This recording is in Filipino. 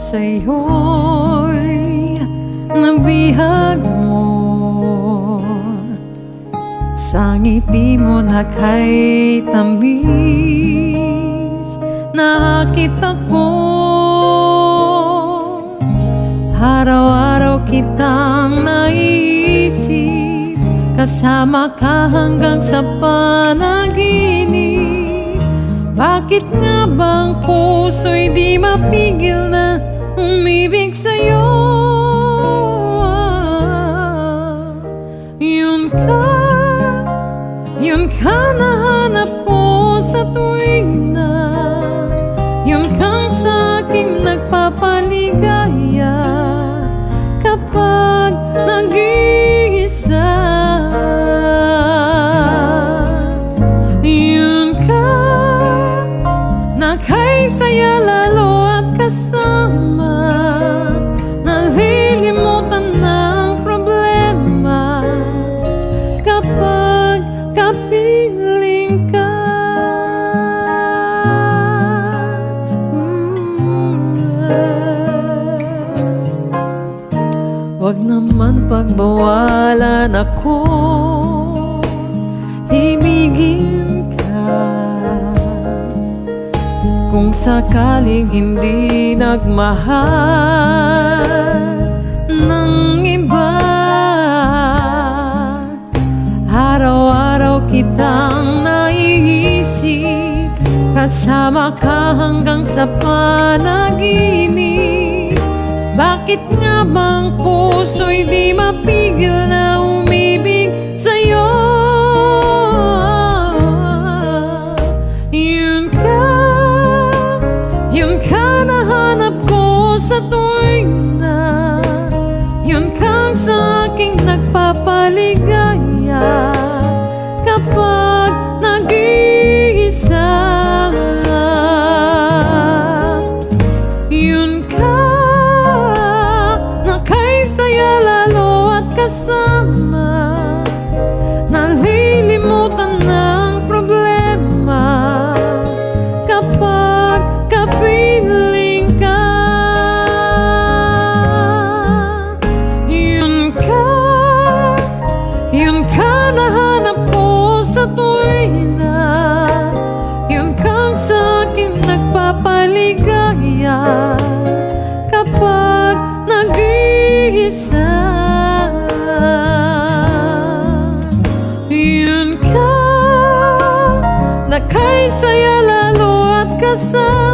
sa'yo'y nabihag mo, sa ngiti mo na kay tamis nakita ko. Araw-araw kitang naiisip, kasama ka hanggang sa panaginip. Bakit nga bang puso'y di mapigil na umibig sa'yo? Yun ka nahanap ko sa tuwing na yun kang sa'king nagpapaligaya kapag nag-iisa. Yun ka na kay saya lalo at kasama, nalilimutan ng problema kapag kapiling ka. Wag naman pagbawalan ako, ibigin ka. Kung sakaling hindi nagmahal ng iba, araw-araw kitang naiisip, kasama ka hanggang sa panaginip. Bakit nga bang puso'y di mapigil na umibig sa'yo? Yun ka nahanap ko sa tuwing na yun kang sa'king nagpapaligaya kapag nag-iisa. Yun ka na kay saya lalo at kasama, nalilimutan ng problema kapag kapiling ka. Yun ka nahanap ko sa tuwing na yun kang sa'king nagpapaligaya kapag nag-iisa. Yun ka na kay saya lalo at kasama,